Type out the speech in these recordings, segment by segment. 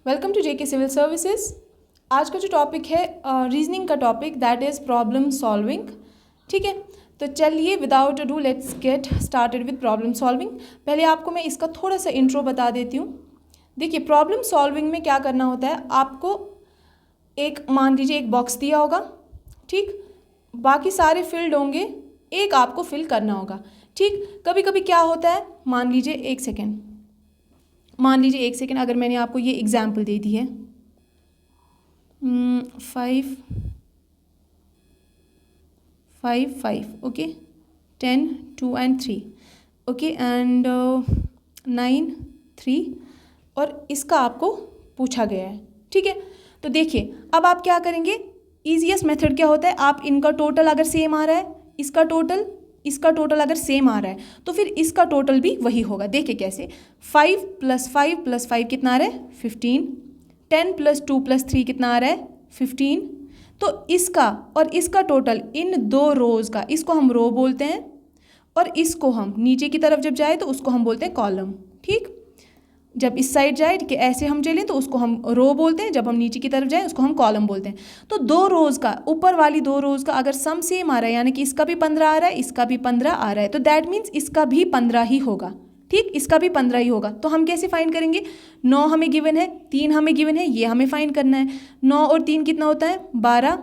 Welcome to JK civil services. आज का जो टॉपिक है रीजनिंग का topic, that is problem solving. ठीक है, तो चलिए without ado let's get started with problem solving. पहले आपको मैं इसका थोड़ा सा इंट्रो बता देती हूँ। देखिए, प्रॉब्लम सॉल्विंग में क्या करना होता है, आपको एक मान लीजिए एक बॉक्स दिया होगा, ठीक, बाकी सारे फिल्ड होंगे, एक आपको फिल करना होगा। ठीक, कभी कभी क्या होता है, मान लीजिए एक सेकेंड, अगर मैंने आपको ये एग्जाम्पल दे दी है 5 5 5 ओके, 10 2 and 3 ओके एंड 9 3 और इसका आपको पूछा गया है। ठीक है, तो देखिए अब आप क्या करेंगे, ईजीएस्ट मेथड क्या होता है, आप इनका टोटल अगर सेम आ रहा है, इसका टोटल अगर सेम आ रहा है तो फिर इसका टोटल भी वही होगा। देखिए कैसे, 5 + 5 + 5 कितना आ रहा है 15, 10 + 2 + 3 कितना आ रहा है 15। तो इसका और इसका टोटल इन दो रोज़ का, इसको हम रो बोलते हैं और इसको हम नीचे की तरफ जब जाए तो उसको हम बोलते हैं कॉलम। ठीक, जब इस साइड जाए कि ऐसे हम चलें तो उसको हम रो बोलते हैं, जब हम नीचे की तरफ जाएं उसको हम कॉलम बोलते हैं। तो दो रोज़ का, ऊपर वाली दो रोज़ का अगर सम सेम आ रहा है, यानी कि इसका भी 15 आ रहा है, इसका भी 15 आ रहा है, तो दैट मीन्स इसका भी 15 ही होगा। ठीक, इसका भी 15 ही होगा। तो हम कैसे फाइंड करेंगे, 9 हमें गिवन है, 3 हमें गिवन है, ये हमें फाइंड करना है। 9 और 3 कितना होता है 12,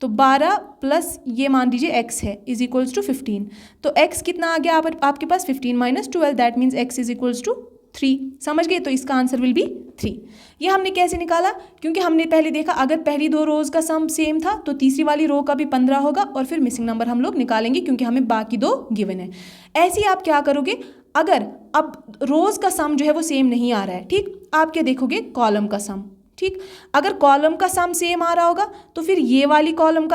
तो 12 प्लस ये मान लीजिए x है इज इक्वल्स टू 15। तो x कितना आ गया आपके पास 15 - 12, that means x is equals to 3। समझ गए, तो इसका आंसर विल बी 3। ये हमने कैसे निकाला, क्योंकि हमने पहले देखा अगर पहली दो रोज़ का सम सेम था तो तीसरी वाली रो का भी 15 होगा और फिर मिसिंग नंबर हम लोग निकालेंगे क्योंकि हमें बाकी दो गिवन है। ऐसे ही आप क्या करोगे, अगर अब रोज़ का सम जो है वो सेम नहीं आ रहा है, ठीक, आप क्या देखोगे, कॉलम का सम। ठीक, अगर कॉलम का सम सेम आ रहा होगा तो फिर ये वाली कॉलम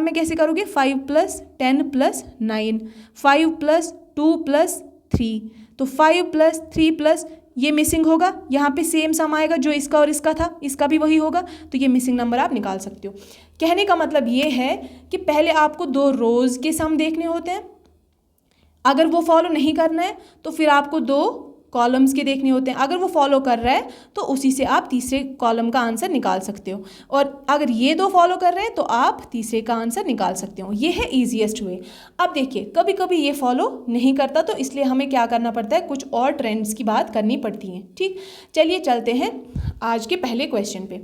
में कैसे करोगे, 5 + 10 + 9, 5 + 2 + 3, तो 5 + 3 + ये मिसिंग होगा, यहाँ पे सेम सम आएगा जो इसका और इसका था, इसका भी वही होगा, तो ये मिसिंग नंबर आप निकाल सकते हो। कहने का मतलब ये है कि पहले आपको दो रोज़ के सम देखने होते हैं, अगर वो फॉलो नहीं करना है तो फिर आपको दो कॉलम्स के देखने होते हैं, अगर वो फॉलो कर रहा है तो उसी से आप तीसरे कॉलम का आंसर निकाल सकते हो, और अगर ये दो फॉलो कर रहे हैं तो आप तीसरे का आंसर निकाल सकते हो। ये है ईजीएस्ट वे। अब देखिए, कभी कभी ये फॉलो नहीं करता तो इसलिए हमें क्या करना पड़ता है, कुछ और ट्रेंड्स की बात करनी पड़ती है। ठीक, चलिए चलते हैं आज के पहले क्वेश्चन पे।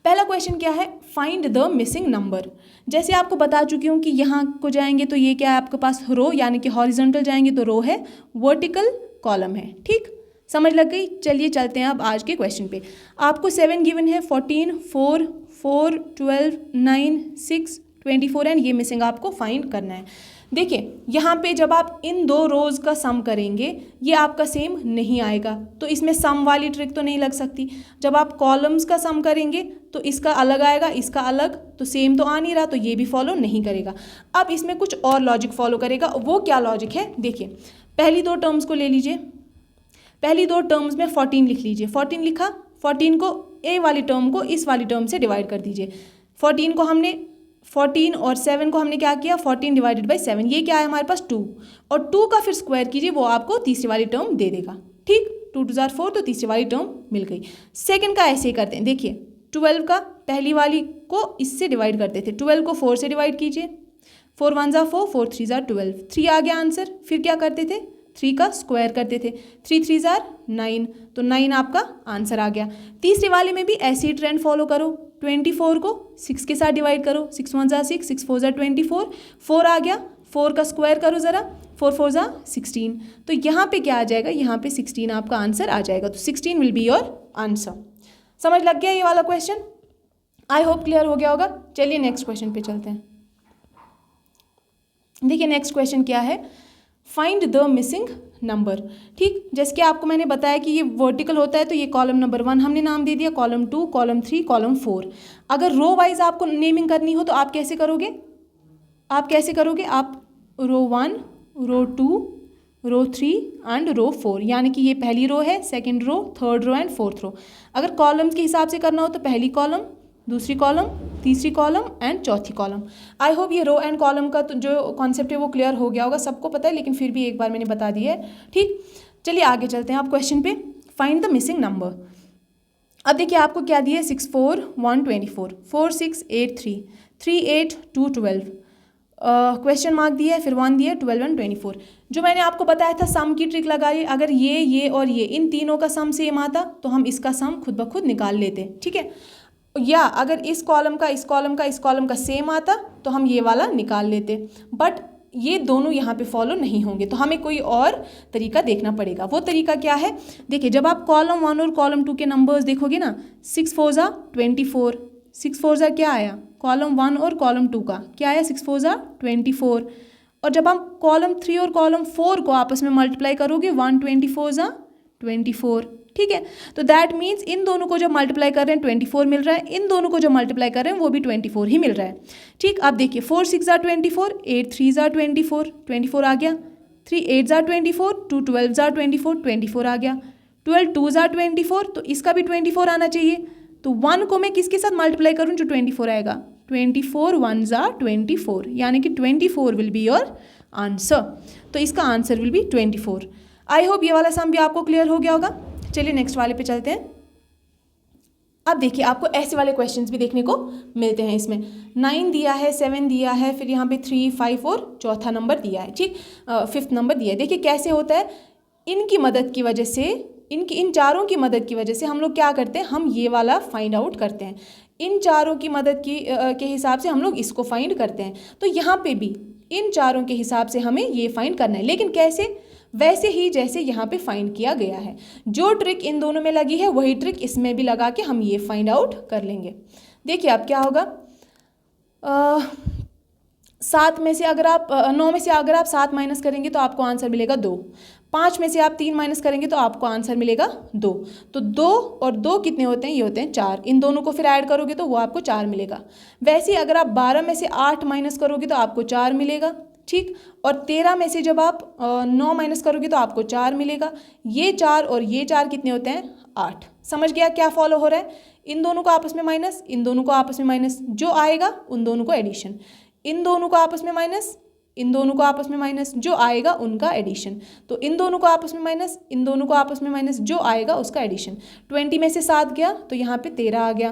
पहला क्वेश्चन क्या है, फाइंड द मिसिंग नंबर। जैसे आपको बता चुकी हूँ कि यहाँ को जाएंगे तो ये क्या है आपके पास, रो, यानी कि हॉरिजॉन्टल जाएंगे तो रो है, वर्टिकल कॉलम है। ठीक, समझ लग गई। चलिए चलते हैं अब आज के क्वेश्चन पे। आपको 7 गिवन है, 14 4 4 12 9 6 24 एंड ये मिसिंग आपको फाइंड करना है। देखिए यहाँ पे जब आप इन दो रोज़ का सम करेंगे ये आपका सेम नहीं आएगा, तो इसमें सम वाली ट्रिक तो नहीं लग सकती। जब आप कॉलम्स का सम करेंगे तो इसका अलग आएगा, इसका अलग, तो सेम तो आ नहीं रहा, तो ये भी फॉलो नहीं करेगा। अब इसमें कुछ और लॉजिक फॉलो करेगा। वो क्या लॉजिक है, देखिए पहली दो टर्म्स को ले लीजिए, पहली दो टर्म्स में 14 लिख लीजिए। 14 लिखा, 14 को ए वाली टर्म को इस वाली टर्म से डिवाइड कर दीजिए। 14 और 7 को हमने क्या किया, 14 / 7, ये क्या है हमारे पास 2, और 2 का फिर स्क्वायर कीजिए, वो आपको तीसरी वाली टर्म दे देगा। ठीक, 2 × 4 तो तीसरी वाली टर्म मिल गई। सेकंड का ऐसे ही करते हैं, देखिए 12 का पहली वाली को इससे डिवाइड करते थे, 12 को 4 से डिवाइड कीजिए, 4 × 1 = 4, 4 × 3 = 12, 3 आ गया आंसर। फिर क्या करते थे, 3 का स्क्वायर करते थे, 3 × 3 = 9, तो 9 आपका आंसर आ गया। तीसरी वाले में भी ऐसे ही ट्रेंड फॉलो करो, 24 को 6 के साथ डिवाइड करो, 6 × 1 = 6, 6 × 4 = 24, 4 आ गया, 4 का स्क्वायर करो ज़रा, 4 × 4 = 16, तो यहाँ पे क्या आ जाएगा, यहाँ पे 16 आपका आंसर आ जाएगा, तो 16 विल बी योर आंसर। समझ लग गया ये वाला क्वेश्चन, आई होप क्लियर हो गया होगा। चलिए नेक्स्ट क्वेश्चन पे चलते हैं। देखिए नेक्स्ट क्वेश्चन क्या है, फाइंड द मिसिंग नंबर। ठीक, जैसे कि आपको मैंने बताया कि ये वर्टिकल होता है तो ये कॉलम नंबर 1 हमने नाम दे दिया, कॉलम 2, कॉलम 3, कॉलम 4। अगर रो वाइज आपको नेमिंग करनी हो तो आप कैसे करोगे, आप रो 1, रो 2, रो 3 एंड रो 4, यानी कि ये पहली रो है, second row, third row and fourth row. अगर कॉलम्स के हिसाब से करना हो तो पहली कॉलम, दूसरी कॉलम, तीसरी कॉलम एंड चौथी कॉलम। आई होप ये रो एंड कॉलम का तो जो कॉन्सेप्ट है वो क्लियर हो गया होगा, सबको पता है, लेकिन फिर भी एक बार मैंने बता दिया है। ठीक, चलिए आगे चलते हैं आप क्वेश्चन पे। Find the missing number. अब देखिए आपको क्या दिया है, 6 4 1 24, 4 6 8 3 3 8 2 12, क्वेश्चन मार्क दिया है, फिर 1 दिया है, 12 1 24। जो मैंने आपको बताया था सम की ट्रिक लगाइए, अगर ये और ये इन तीनों का सम सेम आता तो हम इसका सम खुद ब खुद निकाल लेते, ठीक है। या अगर इस कॉलम का इस कॉलम का इस कॉलम का सेम आता तो हम ये वाला निकाल लेते, बट ये दोनों यहाँ पे फॉलो नहीं होंगे, तो हमें कोई और तरीका देखना पड़ेगा। वो तरीका क्या है, देखिए जब आप कॉलम 1 और कॉलम 2 के नंबर्स देखोगे ना, 6 4 ज़ा 24, 6 4 ज़ा क्या आया, कॉलम 1 और कॉलम 2 का क्या आया, 6 4 ज़ा 24। और जब हम कॉलम 3 और कॉलम 4 को आपस में मल्टीप्लाई करोगे, 124 ज़ा 24, ठीक है। तो दैट मीन्स इन दोनों को जब मल्टीप्लाई कर रहे हैं 24 मिल रहा है, इन दोनों को जब मल्टीप्लाई कर रहे हैं वो भी 24 ही मिल रहा है, ठीक। अब देखिए 4 6 ज़ा 24, 8 3 ज़ा 24, 24 आ गया, 3 8 ज़ा 24, 2 12 ज़ा 24, 24 आ गया, 12 2 ज़ा 24, तो इसका भी 24 आना चाहिए। तो 1 को मैं किसके साथ मल्टीप्लाई करूँ जो 24 आएगा, 24 1 ज़ा 24, यानी कि 24 विल बी योर आंसर। तो इसका answer will be 24। I hope ये वाला सम भी आपको क्लियर हो गया होगा। चलिए नेक्स्ट वाले पे चलते हैं। अब देखिए आपको ऐसे वाले क्वेश्चंस भी देखने को मिलते हैं, इसमें 9 दिया है, 7 दिया है, फिर यहाँ पे 3 5 और चौथा नंबर दिया है, ठीक, 5th नंबर दिया है। देखिए कैसे होता है, इनकी मदद की वजह से, इन चारों की मदद की वजह से हम लोग क्या करते हैं, हम ये वाला फाइंड आउट करते हैं। इन चारों की मदद की के हिसाब से हम लोग इसको फाइंड करते हैं। तो यहाँ पे भी इन चारों के हिसाब से हमें ये फाइंड करना है, लेकिन कैसे, वैसे ही जैसे यहाँ पे फाइंड किया गया है। जो ट्रिक इन दोनों में लगी है वही ट्रिक इसमें भी लगा के हम ये फाइंड आउट कर लेंगे। देखिए अब क्या होगा, 7 में से अगर आप 9 में से अगर आप 7 माइनस करेंगे तो आपको आंसर मिलेगा 2। 5 में से आप 3 माइनस करेंगे तो आपको आंसर मिलेगा 2। तो 2 और 2 कितने होते हैं, ये होते हैं 4। इन दोनों को फिर ऐड करोगे तो वो आपको 4 मिलेगा। वैसे ही अगर आप 12 में से 8 माइनस करोगे तो आपको 4 मिलेगा, ठीक। और 13 में से जब आप 9 माइनस करोगे तो आपको 4 मिलेगा। ये 4 और ये 4 कितने होते हैं, 8। समझ गया क्या फॉलो हो रहा है, इन दोनों को आपस में माइनस, इन दोनों को आपस में माइनस, जो आएगा उन दोनों को एडिशन, इन दोनों को आपस में माइनस, इन दोनों को आपस में माइनस, जो आएगा उनका एडिशन। तो इन दोनों को आपस में माइनस, इन दोनों को आपस में माइनस, जो आएगा उसका एडिशन। 20 में से 7 गया तो यहाँ पे 13 आ गया,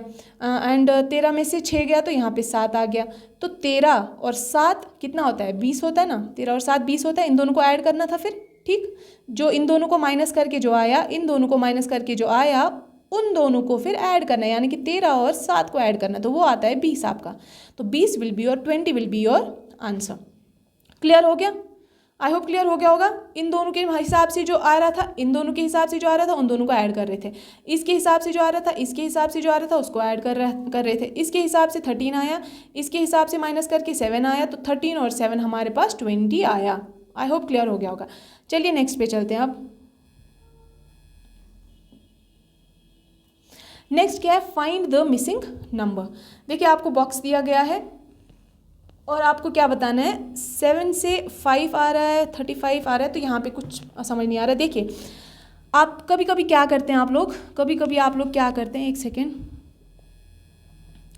एंड 13 में से 6 गया तो यहाँ पे 7 आ गया। तो 13 और 7 कितना होता है, 20 होता है ना, 13 और 7 20 होता है। इन दोनों को ऐड करना था फिर, ठीक। जो इन दोनों को माइनस करके जो आया, इन दोनों को माइनस करके जो आया, उन दोनों को फिर ऐड करना है, यानी कि 13 और 7 को ऐड करना, तो वो आता है 20 आपका। तो 20 विल बी और 20 will be your answer. Clear हो गया, आई होप क्लियर हो गया होगा। इन दोनों के हिसाब से जो आ रहा था, इन दोनों के हिसाब से जो आ रहा था, उन दोनों को ऐड कर रहे थे। इसके हिसाब से जो आ रहा था, इसके हिसाब से जो आ रहा था, उसको ऐड कर रहे थे। इसके हिसाब से 13 आया, इसके हिसाब से माइनस करके 7 आया, तो 13 और 7 हमारे पास 20 आया। आई होप क्लियर हो गया होगा। चलिए नेक्स्ट पे चलते हैं। अब नेक्स्ट क्या है, फाइंड द मिसिंग नंबर। देखिए आपको बॉक्स दिया गया है और आपको क्या बताना है, 7 से 5 आ रहा है, 35 आ रहा है, तो यहाँ पे कुछ समझ नहीं आ रहा है। देखिए आप कभी कभी क्या करते हैं, कभी कभी आप लोग क्या करते हैं, एक सेकेंड,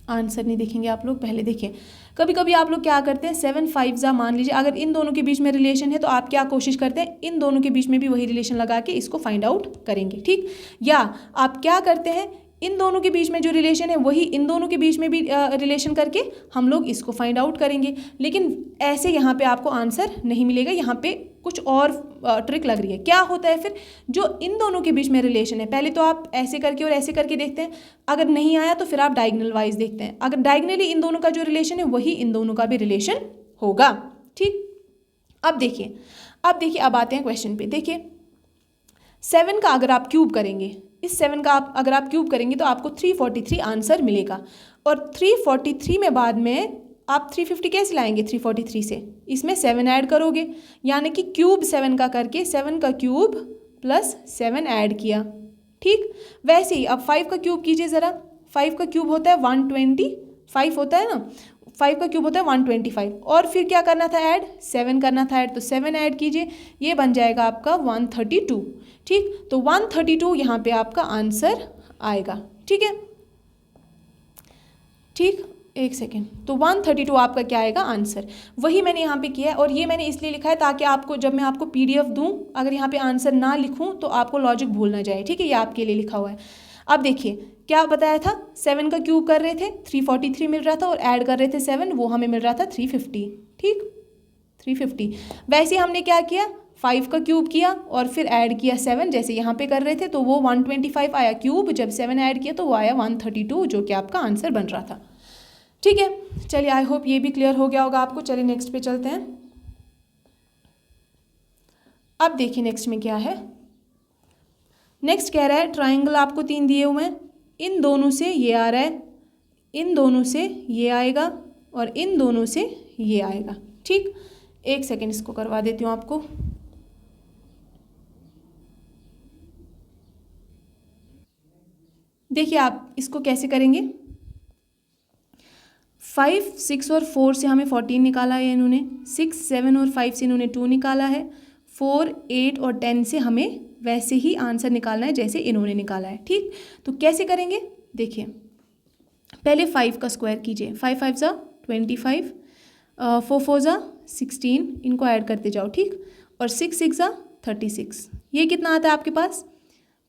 आंसर नहीं देखेंगे आप लोग, पहले देखिए। कभी कभी आप लोग क्या करते हैं, 7 5 ज़ा, मान लीजिए अगर इन दोनों के बीच में रिलेशन है तो आप क्या कोशिश करते हैं, इन दोनों के बीच में भी वही रिलेशन लगा के इसको फाइंड आउट करेंगे, ठीक। या आप क्या करते हैं, इन दोनों के बीच में जो रिलेशन है वही इन दोनों के बीच में भी रिलेशन करके हम लोग इसको फाइंड आउट करेंगे। लेकिन ऐसे यहाँ पे आपको आंसर नहीं मिलेगा, यहाँ पे कुछ और ट्रिक लग रही है। क्या होता है फिर, जो इन दोनों के बीच में रिलेशन है, पहले तो आप ऐसे करके और ऐसे करके देखते हैं, अगर नहीं आया तो फिर आप डायगोनल वाइज देखते हैं। अगर डायगोनली इन दोनों का जो रिलेशन है वही इन दोनों का भी रिलेशन होगा, ठीक। अब देखिए अब आते हैं क्वेश्चन पे। देखिए 7 का अगर आप क्यूब करेंगे, इस 7 का अगर आप क्यूब करेंगे तो आपको 343 आंसर मिलेगा। और 343 में बाद में आप 350 कैसे लाएंगे, 343 से इसमें 7 ऐड करोगे, यानी कि क्यूब 7 का करके 7 का क्यूब प्लस 7 ऐड किया, ठीक। वैसे ही अब 5 का क्यूब कीजिए ज़रा। 5 का क्यूब होता है 125 होता है ना, 5 का क्यूब होता है 125, और फिर क्या करना था, ऐड 7 करना था ऐड, तो 7 ऐड कीजिए, ये बन जाएगा आपका 132, ठीक। तो 132 यहाँ पे आपका आंसर आएगा, ठीक है, ठीक। एक सेकेंड, तो 132 आपका क्या आएगा आंसर, वही मैंने यहाँ पे किया है। और ये मैंने इसलिए लिखा है ताकि आपको जब मैं आपको PDF दूँ, अगर यहाँ पे आंसर ना लिखूँ तो आपको लॉजिक भूल ना जाए, ठीक है, ये आपके लिए लिखा हुआ है। अब देखिए क्या बताया था, 7 का क्यूब कर रहे थे 343 मिल रहा था, और ऐड कर रहे थे 7, वो हमें मिल रहा था 350। ठीक, 350। वैसे हमने क्या किया, 5 का क्यूब किया और फिर ऐड किया 7, जैसे यहाँ पे कर रहे थे, तो वो 125 आया क्यूब, जब 7 ऐड किया तो वो आया 132, जो कि आपका आंसर बन रहा था। ठीक है, चलिए आई होप ये भी क्लियर हो गया होगा आपको। चलिए नेक्स्ट पे चलते हैं। अब देखिए नेक्स्ट में क्या है। नेक्स्ट कह रहा है ट्राइंगल आपको 3 दिए हुए हैं, इन दोनों से ये आ रहा है, इन दोनों से ये आएगा और इन दोनों से ये आएगा। ठीक, एक सेकेंड इसको करवा देती हूँ आपको। देखिए आप इसको कैसे करेंगे, 5, 6 और 4 से हमें 14 निकाला है इन्होंने, 6, 7 और 5 से इन्होंने 2 निकाला है, 4, 8 और 10 से हमें वैसे ही आंसर निकालना है जैसे इन्होंने निकाला है। ठीक, तो कैसे करेंगे, देखिए पहले 5 का स्क्वायर कीजिए, 5 5 ज़ा 25, 4 4 ज़ा 16, इनको ऐड करते जाओ। ठीक, और 6 6 ज़ा 36, ये कितना आता है आपके पास,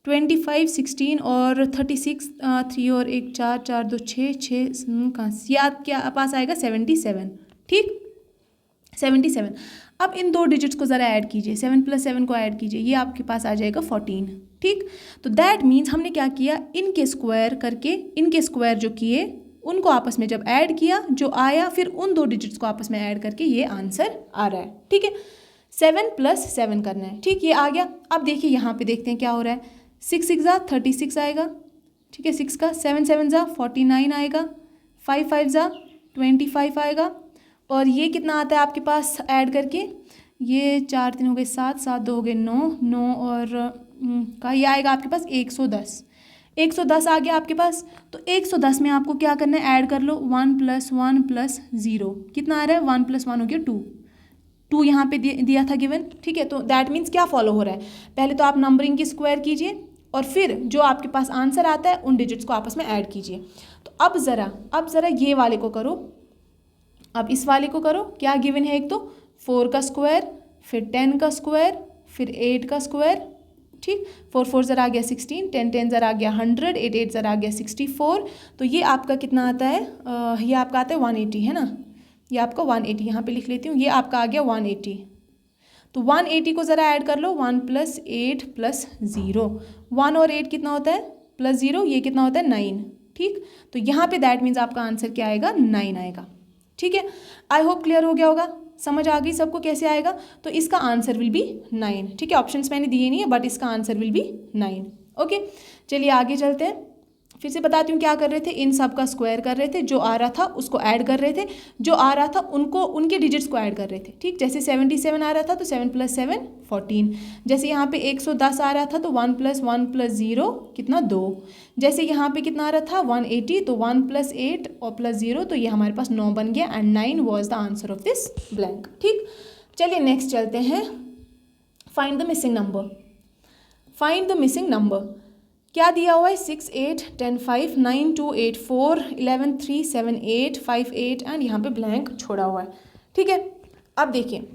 25, 16 और 36, 3 और 1 4, 4 2 6, 6 कहाँ से, ये आपके पास आएगा 77। ठीक, 77। अब इन 2 डिजिट्स को ज़रा ऐड कीजिए, 7 + 7 को ऐड कीजिए, ये आपके पास आ जाएगा 14। ठीक, तो दैट मीन्स हमने क्या किया, इनके स्क्वायर करके, इनके स्क्वायर जो किए उनको आपस में जब ऐड किया, जो आया फिर उन 2 डिजिट्स को आपस में ऐड करके ये आंसर आ रहा है। ठीक है, 7 + 7 करना है। ठीक, ये आ गया। अब देखिए यहाँ पे देखते हैं क्या हो रहा है, 6 6 ज़ा 36 आएगा। ठीक है, 6 का, 7 7 ज़ा 49 आएगा, 5 5 ज़ा 25 आएगा, और ये कितना आता है आपके पास ऐड करके, ये 4 3 हो गए 7, 7 2 हो गए 9, 9 और का ये आएगा आपके पास 110। 110 आ गया आपके पास। तो 110 में आपको क्या करना है, ऐड कर लो, 1 + 1 + 0, कितना आ रहा है, 1 + 1 हो गया 2, 2 यहाँ पे दिया था गिवन। ठीक है, तो दैट मीन्स क्या फॉलो हो रहा है, पहले तो आप नंबरिंग की स्क्वायर कीजिए और फिर जो आपके पास आंसर आता है उन डिजिट्स को आपस में ऐड कीजिए। तो अब ज़रा ये वाले को करो, अब इस वाले को करो, क्या गिवन है, एक तो 4 का स्क्वायर, फिर 10 का स्क्वायर, फिर 8 का स्क्वायर। ठीक, 4 4 ज़रा आ गया 16, 10 10 ज़रा आ गया 100, 8 8 ज़रा आ गया 64। तो ये आपका कितना आता है, ये आपका आता है 180, है ना, ये आपका 180, यहाँ पे लिख लेती हूँ, ये आपका आ गया 180। तो 180 को ज़रा ऐड कर लो, 1 + 8 + 0, 1 और 8 कितना होता है, +0, ये कितना होता है 9। ठीक, तो यहाँ पे दैट मीन्स आपका आंसर क्या आएगा, 9 आएगा। ठीक है, आई होप क्लियर हो गया होगा, समझ आ गई सबको कैसे आएगा। तो इसका आंसर विल बी 9। ठीक है, ऑप्शंस मैंने दिए नहीं है, बट इसका आंसर विल बी 9। ओके, चलिए आगे चलते हैं। फिर से बताती हूँ क्या कर रहे थे, इन सब का स्क्वायर कर रहे थे, जो आ रहा था उसको ऐड कर रहे थे, जो आ रहा था उनको उनके डिजिट्स को ऐड कर रहे थे। ठीक, जैसे 77 आ रहा था तो 7 + 7 14, जैसे यहाँ पे 110 आ रहा था तो 1 + 1 + 0 कितना 2, जैसे यहाँ पे कितना आ रहा था 180, तो 1 + 8 और +0, तो ये हमारे पास 9 बन गया, and 9 was the answer of this blank. ठीक, चलिए नेक्स्ट चलते हैं, find the missing number. Find the missing number क्या दिया हुआ है, 6 8 10 5 9 2 8 4 11 3 7 8 5 8, एंड यहाँ पे ब्लैंक छोड़ा हुआ है। ठीक है, अब देखिए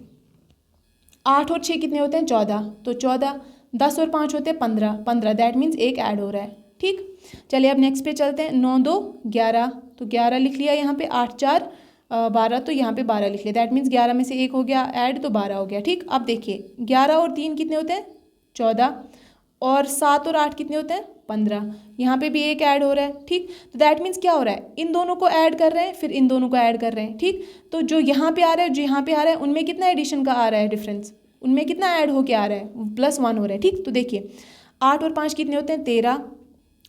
8 और 6 कितने होते हैं, 14, तो 14, 10 और 5 होते हैं 15, 15, दैट मीन्स एक ऐड हो रहा है। ठीक, चलिए अब नेक्स्ट पे चलते हैं, 9 2 11, तो 11 लिख लिया यहाँ पे, 8 4 12, तो यहाँ पे 12 लिख लिया, दैट मीन्स 11 में से एक हो गया ऐड, तो 12 हो गया। ठीक, अब देखिए 11 और 3 कितने होते हैं, 14, और 7 और 8 कितने होते हैं, 15, यहाँ पे भी एक ऐड हो रहा है। ठीक, तो दैट मीन्स क्या हो रहा है, इन दोनों को ऐड कर रहे हैं, फिर इन दोनों को ऐड कर रहे हैं। ठीक, तो जो यहाँ पे आ रहा है, जो यहाँ पे आ रहा है, उनमें कितना एडिशन का आ रहा है डिफरेंस, उनमें कितना ऐड होके आ रहा है, +1 हो रहा है। ठीक, तो देखिए 8 और 5 कितने होते हैं, 13,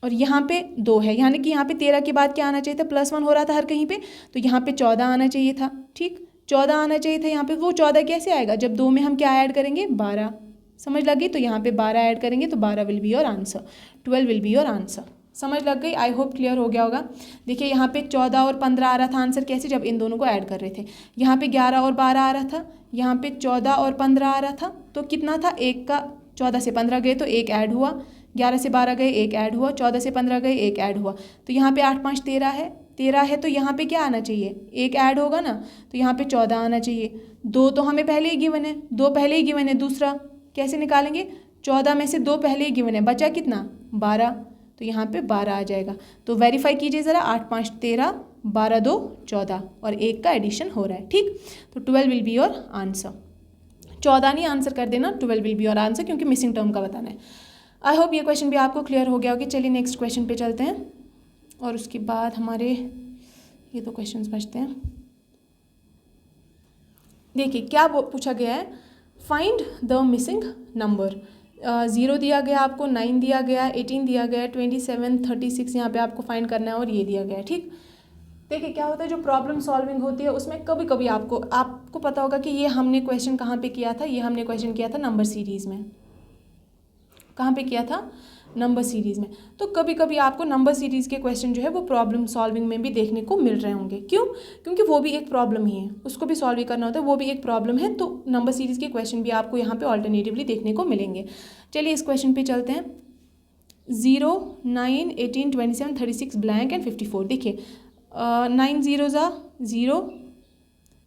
और यहाँ पे 2 है, यानी कि यहाँ पे 13 के बाद क्या आना चाहिए था, +1 हो रहा था हर कहीं पे, तो यहाँ पे 14 आना चाहिए था। ठीक, 14 आना चाहिए था यहाँ पे, वो 14 कैसे आएगा, जब 2 में हम क्या ऐड करेंगे, 12, समझ लग गई, तो यहाँ पे 12 ऐड करेंगे तो 12 will be your answer, 12 will be your answer, समझ लग गई। आई होप क्लियर हो गया होगा। देखिए यहाँ पे 14 और 15 आ रहा था आंसर, कैसे, जब इन दोनों को ऐड कर रहे थे। यहाँ पे 11 और 12 आ रहा था, यहाँ पे 14 और 15 आ रहा था, तो कितना था, एक का 14 से 15 गए तो एक ऐड हुआ, 11 से 12 गए एक ऐड हुआ, 14 से 15 गए एक ऐड हुआ, तो यहाँ पे 8 5 13 है, 13 है, तो यहाँ पे क्या आना चाहिए, एक ऐड होगा ना, तो यहाँ पे 14 आना चाहिए। 2 तो हमें पहले ही गिवन है, 2 पहले ही गिवन है, दूसरा कैसे निकालेंगे, 14 में से 2 पहले ही गिवन है, बचा कितना, 12, तो यहाँ पे 12 आ जाएगा। तो वेरीफाई कीजिए ज़रा, 8 5 13, 12 2 14 और 1 का एडिशन हो रहा है। ठीक, तो 12 विल बी योर आंसर। 14 नहीं आंसर कर देना, 12 विल बी योर आंसर, क्योंकि मिसिंग टर्म का बताना है। आई होप ये क्वेश्चन भी आपको क्लियर हो गया होगा। चलिए नेक्स्ट क्वेश्चन पे चलते हैं और उसके बाद हमारे ये 2 क्वेश्चंस बचते हैं। देखिए क्या पूछा गया है, फाइंड द मिसिंग नंबर। 0 दिया गया आपको, 9 दिया गया, 18 दिया गया, 27 36 यहाँ पे आपको फाइंड करना है और ये दिया गया है। ठीक, देखिए क्या होता है, जो प्रॉब्लम सॉल्विंग होती है उसमें कभी कभी आपको पता होगा कि ये हमने क्वेश्चन कहाँ पे किया था, ये हमने क्वेश्चन किया था नंबर सीरीज़ में। कहाँ पे किया था, नंबर सीरीज़ में। तो कभी कभी आपको नंबर सीरीज़ के क्वेश्चन जो है वो प्रॉब्लम सॉल्विंग में भी देखने को मिल रहे होंगे। क्यों, क्योंकि वो भी एक प्रॉब्लम ही है, उसको भी सॉल्व करना होता है, वो भी एक प्रॉब्लम है। तो नंबर सीरीज़ के क्वेश्चन भी आपको यहाँ पे ऑल्टरनेटिवली देखने को मिलेंगे। चलिए इस क्वेश्चन पे चलते हैं। 0 9 18 27 36 ब्लैंक एंड 54। देखिए 9 0 ज़ा 0,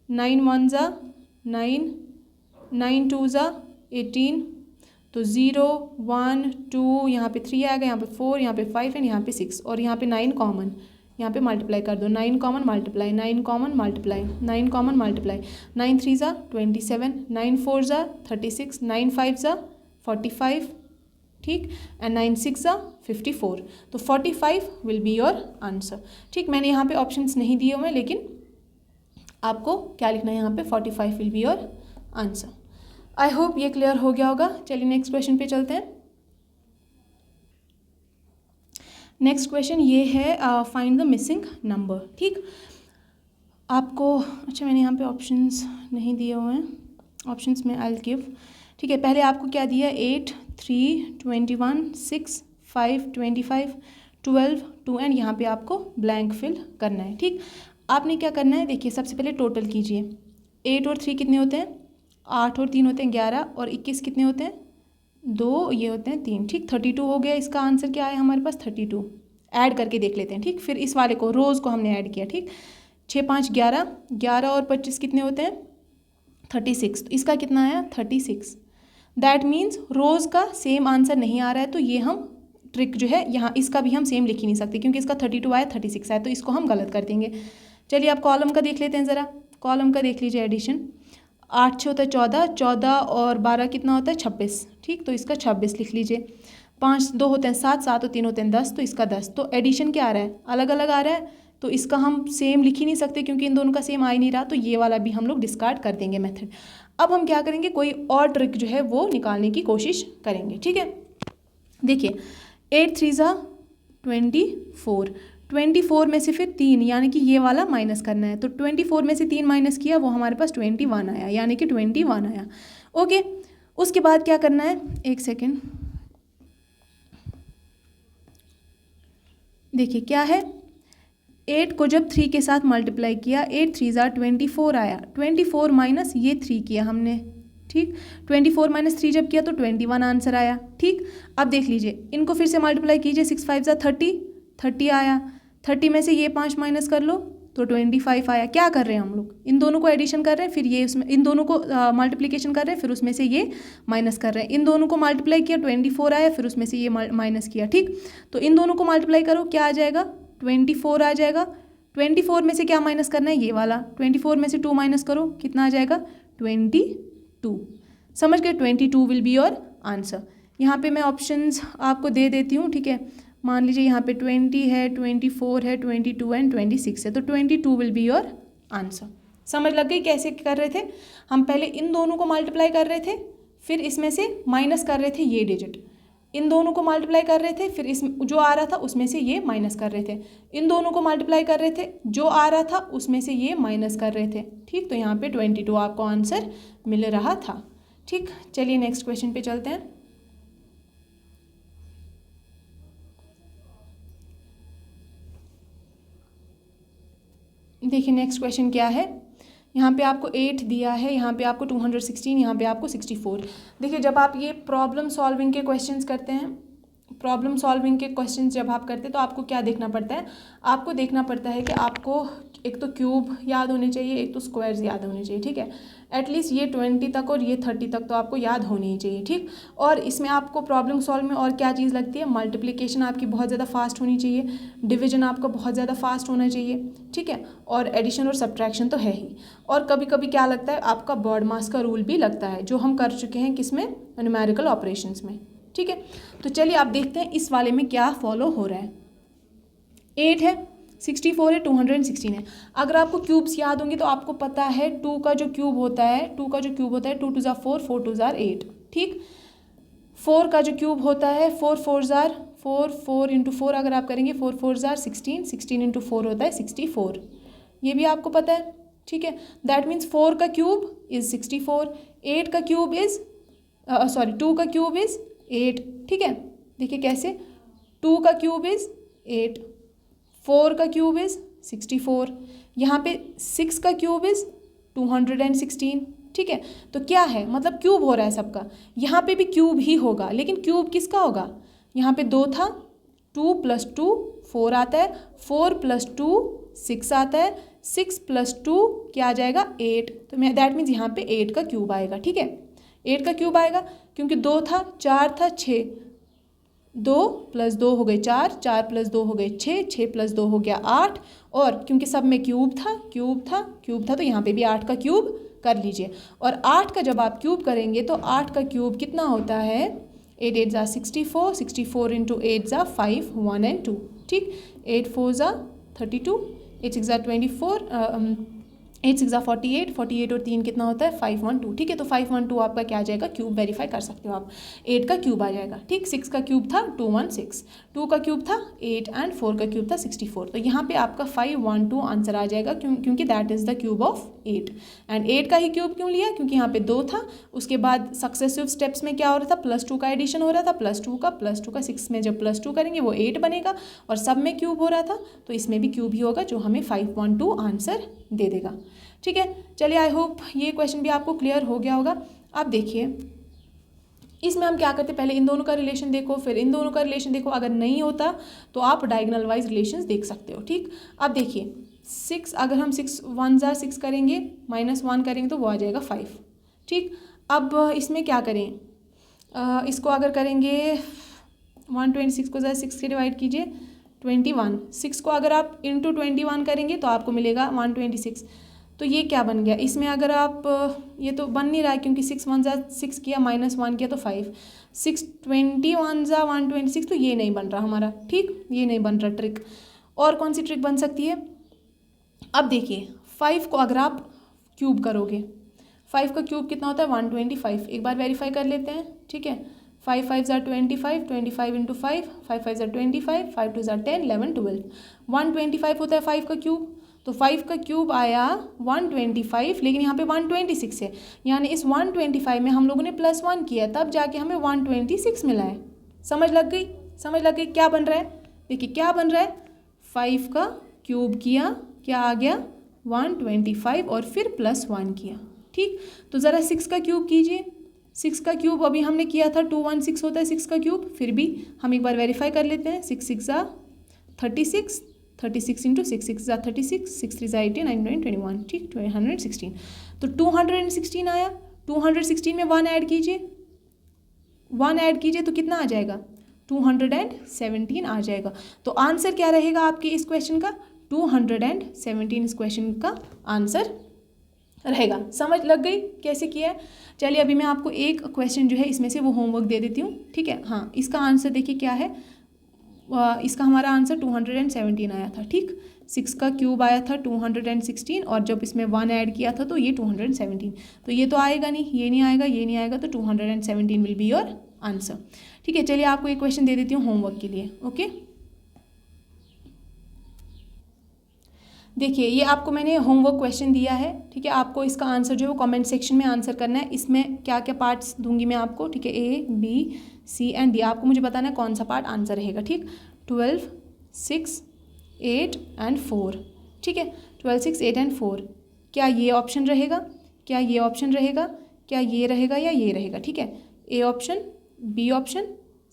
9 1 ज़ा 9, 9 2 ज़ा 18, तो 0 1 2 यहाँ पे 3 आएगा, यहाँ पे 4, यहाँ पे 5 एंड यहाँ पे 6 और यहाँ पे 9 कॉमन, यहाँ पे मल्टीप्लाई कर दो। 9 common multiply, 9 common multiply, 9 common multiply, 9 3 ज़ा 27, 9 4 ज़ा 36, 9 5 ज़ा 45, ठीक, एंड 9 6 ज़ा 54। तो 45 विल बी योर आंसर। ठीक, मैंने यहाँ पे ऑप्शंस नहीं दिए हुए, लेकिन आपको क्या लिखना है यहाँ पे, 45 will be your answer. I hope ये क्लियर हो गया होगा। चलिए नेक्स्ट क्वेश्चन पे चलते हैं। नेक्स्ट क्वेश्चन ये है फाइंड द मिसिंग नंबर। ठीक, आपको अच्छा मैंने यहाँ पे ऑप्शंस नहीं दिए हुए हैं, ऑप्शंस में आई विल गिव। ठीक है, पहले आपको क्या दिया, 8 3 21 6 5 25 12 2 एंड यहाँ पे आपको ब्लैंक फिल करना है। ठीक, आपने क्या करना है, देखिए सबसे पहले टोटल कीजिए। 8 और 3 कितने होते हैं, 8 और 3 होते हैं 11, और 21 कितने होते हैं, 2, ये होते हैं 3। ठीक, 32 हो गया। इसका आंसर क्या है हमारे पास, 32। ऐड करके देख लेते हैं। ठीक, फिर इस वाले को, रोज़ को हमने ऐड किया। ठीक, 6 5 11, 11 और 25 कितने होते हैं, 36। तो इसका कितना आया, 36। दैट मीन्स रोज़ का सेम आंसर नहीं आ रहा है, तो ये हम ट्रिक जो है यहाँ, इसका भी हम सेम लिख ही नहीं सकते, क्योंकि इसका 32 आया 36 आया, तो इसको हम गलत कर देंगे। चलिए आप कॉलम का देख लेते हैं ज़रा। कॉलम का देख लीजिए एडिशन। 8 6 होता है 14, 14 और 12 कितना होता है, 26। ठीक, तो इसका 26 लिख लीजिए। 5 2 होते हैं 7, 7 और 3 होते हैं 10, तो इसका 10। तो एडिशन क्या आ रहा है, अलग अलग आ रहा है, तो इसका हम सेम लिख ही नहीं सकते, क्योंकि इन दोनों का सेम आ ही नहीं रहा, तो ये वाला भी हम लोग डिस्कार्ड कर देंगे मेथड। अब हम क्या करेंगे, कोई और ट्रिक जो है वो निकालने की कोशिश करेंगे। ठीक है, देखिए 8 3 ज़ा 24, 24 में से फिर 3, यानी कि ये वाला माइनस करना है। तो 24 में से 3 माइनस किया, वो हमारे पास 21 आया, यानी कि 21 आया। ओके, उसके बाद क्या करना है, एक सेकेंड, देखिए क्या है, 8 को जब 3 के साथ मल्टीप्लाई किया, 8 3 ज़ा 24 आया, 24 माइनस ये 3 किया हमने। ठीक, 24 माइनस 3 जब किया तो 21 आंसर आया। ठीक, अब देख लीजिए, इनको फिर से मल्टीप्लाई कीजिए, 6 5 ज़ा 30, 30 आया। 30 में से ये 5 माइनस कर लो तो 25 आया। क्या कर रहे हैं हम लोग, इन दोनों को एडिशन कर रहे हैं, फिर ये उसमें, इन दोनों को मल्टीप्लिकेशन कर रहे हैं, फिर उसमें से ये माइनस कर रहे हैं। इन दोनों को मल्टीप्लाई किया, 24 आया, फिर उसमें से ये माइनस किया। ठीक, तो इन दोनों को मल्टीप्लाई करो, क्या आ जाएगा, 24 आ जाएगा। 24 में से क्या माइनस करना है, ये वाला। 24 में से 2 माइनस करो, कितना आ जाएगा, 22। समझ गए, 22 विल बी योर आंसर। यहाँ पे मैं ऑप्शंस आपको दे देती हूँ। ठीक है, मान लीजिए यहाँ पे 20 है, 24 है, 22 एंड 26 है, तो 22 विल बी योर आंसर। समझ लग गई कैसे कर रहे थे, हम पहले इन दोनों को मल्टीप्लाई कर रहे थे, फिर इसमें से माइनस कर रहे थे ये डिजिट, इन दोनों को मल्टीप्लाई कर रहे थे, फिर इस जो आ रहा था उसमें से ये माइनस कर रहे थे, इन दोनों को मल्टीप्लाई कर रहे थे, जो आ रहा था उसमें से ये माइनस कर रहे थे। ठीक, तो यहाँ पे 22 आपको आंसर मिल रहा था। ठीक, चलिए नेक्स्ट क्वेश्चन पे चलते हैं। देखिए नेक्स्ट क्वेश्चन क्या है, यहाँ पे आपको 8 दिया है, यहाँ पे आपको 216, यहाँ पे आपको 64। देखिए जब आप ये प्रॉब्लम सॉल्विंग के क्वेश्चंस करते हैं प्रॉब्लम सॉल्विंग के क्वेश्चन जब आप करते हैं तो आपको क्या देखना पड़ता है, आपको देखना पड़ता है कि आपको एक तो क्यूब याद होने चाहिए, एक तो स्क्वायर्स याद होने चाहिए, ठीक है। एटलीस्ट ये 20 तक और ये 30 तक तो आपको याद होनी ही चाहिए, ठीक। और इसमें आपको प्रॉब्लम सॉल्व में और क्या चीज़ लगती है, मल्टीप्लिकेशन आपकी बहुत ज़्यादा फास्ट होनी चाहिए, डिवीजन आपका बहुत ज़्यादा फास्ट होना चाहिए, ठीक है, और एडिशन और सब्ट्रैक्शन तो है ही। और कभी कभी क्या लगता है, आपका बॉडमास का रूल भी लगता है, जो हम कर चुके हैं किसमें, न्यूमेरिकल ऑपरेशंस में, ठीक है। तो चलिए आप देखते हैं इस वाले में क्या फॉलो हो रहा है। 8 है, 64 है, 216 है। अगर आपको क्यूब्स याद होंगे तो आपको पता है 2 का जो क्यूब होता है, 2 का जो क्यूब होता है 2 2 4, 4 2 8, ठीक। 4 का जो क्यूब होता है 4 4 4, 4 इंटू 4 अगर आप करेंगे 4 4 16, 16 इंटू 4 होता है 64, ये भी आपको पता है, ठीक है। दैट मीन्स 4 का क्यूब इज़ 64, 8 का क्यूब इज़ 2 का क्यूब इज़ 8, ठीक है। देखिए कैसे, 2 का क्यूब इज़ 8, 4 का क्यूब इज़ 64, यहाँ पे 6 का क्यूब इज़ 216, ठीक है। तो क्या है, मतलब क्यूब हो रहा है सबका, यहाँ पे भी क्यूब ही होगा, लेकिन क्यूब किसका होगा, यहाँ पे 2 था, 2 + 2 4 आता है, 4 + 2 6 आता है, 6 + 2 क्या आ जाएगा 8, तो मैं दैट मीन्स यहाँ पे 8 का क्यूब आएगा, ठीक है। 8 का क्यूब आएगा क्योंकि 2 था, 4 था, 6, 2 + 2 हो गए 4, 4 + 2 हो गए 6, 6 + 2 हो गया 8, और क्योंकि सब में क्यूब था तो यहाँ पे भी 8 का क्यूब कर लीजिए। और 8 का जब आप क्यूब करेंगे तो 8 का क्यूब कितना होता है, 8 8 = 64, 64 इंटू 8 = 5, 1 and 2, ठीक। 8 4 = 32, 8 6 = 24, 8 6 = 48, 48 और 3 कितना होता है 512, ठीक है। तो 512 आपका क्या आ जाएगा, क्यूब वेरीफाई कर सकते हो आप, 8 का क्यूब आ जाएगा, ठीक। 6 का क्यूब था 216, 2 का क्यूब था 8 एंड 4 का क्यूब था 64, तो यहाँ पे आपका 512 आंसर आ जाएगा, क्योंकि that is the cube of 8। And 8 का ही क्यूब क्यों लिया, क्योंकि यहाँ पे 2 था, उसके बाद सक्सेसिव स्टेप्स में क्या हो रहा था, +2 का एडिशन हो रहा था, +2 का 6 में जब +2 करेंगे वो 8 बनेगा, और सब में क्यूब हो रहा था, तो इसमें भी क्यूब ही होगा, जो हमें 512 आंसर दे देगा, ठीक है। चलिए आई होप ये क्वेश्चन भी आपको क्लियर हो गया होगा। आप देखिए इसमें हम क्या करते हैं, पहले इन दोनों का रिलेशन देखो, फिर इन दोनों का रिलेशन देखो, अगर नहीं होता तो आप डायगोनल वाइज रिलेशंस देख सकते हो, ठीक। अब देखिए 6, अगर हम 6 1 * 6 करेंगे, -1 करेंगे तो वो आ जाएगा 5, ठीक। अब इसमें क्या करें, इसको अगर करेंगे 126 को 6 से डिवाइड कीजिए, 21, 6 को अगर आप इंटू 21 करेंगे तो आपको मिलेगा 126, तो ये क्या बन गया, इसमें अगर आप, ये तो बन नहीं रहा है क्योंकि 6 1 * 6 किया, -1 किया तो 5, 6 21 * 126, तो ये नहीं बन रहा हमारा, ठीक, ये नहीं बन रहा ट्रिक। और कौन सी ट्रिक बन सकती है, अब देखिए 5 को अगर आप क्यूब करोगे, 5 का क्यूब कितना होता है 125, एक बार वेरीफाई कर लेते हैं, ठीक है। 5 5 = 25, 25 इंटू 5, 5 5 = 25, 5 2 = 10, 11 12, 125 होता है 5 का क्यूब, तो 5 का क्यूब आया 125, लेकिन यहाँ पे 126 है, यानी इस 125 में हम लोगों ने +1 किया, तब जाके हमें 126 मिला है। समझ लग गई, समझ लग गई, क्या बन रहा है, देखिए क्या बन रहा है, 5 का क्यूब किया, क्या आ गया 125, और फिर +1 किया, ठीक। तो ज़रा 6 का क्यूब कीजिए, 6 का क्यूब अभी हमने किया था 216 होता है 6 का क्यूब, फिर भी हम एक बार वेरीफाई कर लेते हैं, 6 6 = 36, 36 इंटू 6 6 = 36, 6 3 = 18, 9 9 21, ठीक, 216, तो 216 आया, 216 में 1 ऐड कीजिए, 1 ऐड कीजिए तो कितना आ जाएगा 217 आ जाएगा। तो आंसर क्या रहेगा आपके इस क्वेश्चन का, 217 इस क्वेश्चन का आंसर रहेगा। समझ लग गई कैसे किया है। चलिए अभी मैं आपको एक क्वेश्चन जो है इसमें से वो होमवर्क दे देती हूँ, ठीक है। हाँ, इसका आंसर देखिए क्या है, इसका हमारा आंसर 217 आया था, ठीक। 6 का क्यूब आया था 216, और जब इसमें 1 ऐड किया था तो ये 217, तो ये तो आएगा नहीं, ये नहीं आएगा, ये नहीं आएगा, तो 217 विल बी योर आंसर, ठीक है। चलिए आपको एक क्वेश्चन दे देती हूँ होमवर्क के लिए, ओके। देखिए ये आपको मैंने होमवर्क क्वेश्चन दिया है, ठीक है। आपको इसका आंसर जो है वो कमेंट सेक्शन में आंसर करना है। इसमें क्या क्या पार्ट्स दूंगी मैं आपको, ठीक है, A B C and D, आपको मुझे बताना है कौन सा पार्ट आंसर रहेगा, ठीक। 12 6 8 एंड 4, ठीक है, 12 6 8 एंड 4, क्या ये ऑप्शन रहेगा, क्या ये ऑप्शन रहेगा, क्या ये रहेगा या ये रहेगा, ठीक है। A option, B option,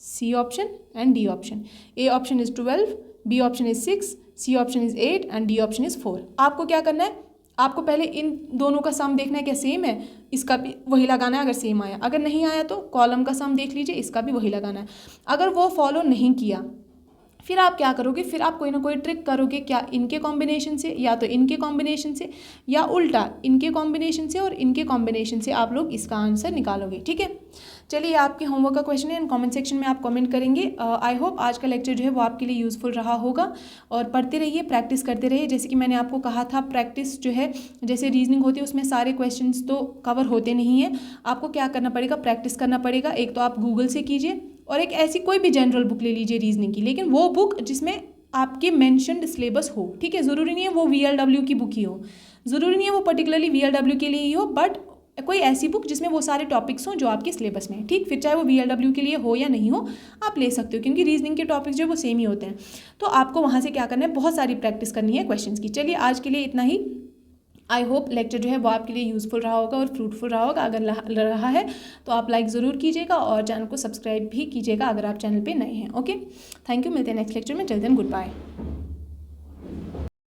C option and D option. A option is 12, B option is 6, C option is 8 and D option is 4। आपको क्या करना है, आपको पहले इन दोनों का सम देखना है क्या सेम है, इसका भी वही लगाना है अगर सेम आया, अगर नहीं आया तो कॉलम का सम देख लीजिए, इसका भी वही लगाना है। अगर वो फॉलो नहीं किया फिर आप क्या करोगे, फिर आप कोई ना कोई ट्रिक करोगे, क्या इनके कॉम्बिनेशन से या तो इनके कॉम्बिनेशन से या उल्टा इनके कॉम्बिनेशन से और इनके कॉम्बिनेशन से आप लोग इसका आंसर निकालोगे। ठीक है, चलिए आपके होमवर्क का क्वेश्चन है, कमेंट सेक्शन में आप कमेंट करेंगे। आई होप आज का लेक्चर जो है वो आपके लिए यूज़फुल रहा होगा, और पढ़ते रहिए, प्रैक्टिस करते रहिए। जैसे कि मैंने आपको कहा था, प्रैक्टिस जो है जैसे रीजनिंग होती है उसमें सारे क्वेश्चंस तो कवर होते नहीं हैं, आपको क्या करना पड़ेगा, प्रैक्टिस करना पड़ेगा। एक तो आप गूगल से कीजिए, और एक ऐसी कोई भी जनरल बुक ले लीजिए रीजनिंग की, लेकिन वो बुक जिसमें आपके मेंशन्ड सिलेबस हो। ठीक है, ज़रूरी नहीं है वो VLW की बुक ही हो, ज़रूरी नहीं है वो पर्टिकुलरली VLW के लिए ही हो, बट कोई ऐसी बुक जिसमें वो सारे टॉपिक्स हों जो आपके सिलेबस में है। ठीक, फिर चाहे वो VLW के लिए हो या नहीं हो, आप ले सकते हो, क्योंकि रीजनिंग के टॉपिक्स जो है वो सेम ही होते हैं। तो आपको वहाँ से क्या करना है, बहुत सारी प्रैक्टिस करनी है क्वेश्चंस की। चलिए आज के लिए इतना ही। आई होप लेक्चर जो है वो आपके लिए यूज़फुल रहा होगा और फ्रूटफुल रहा होगा। अगर रहा है तो आप लाइक ज़रूर कीजिएगा और चैनल को सब्सक्राइब भी कीजिएगा अगर आप चैनल पे नए हैं। ओके, थैंक यू, मिलते हैं नेक्स्ट लेक्चर में। Till then good bye.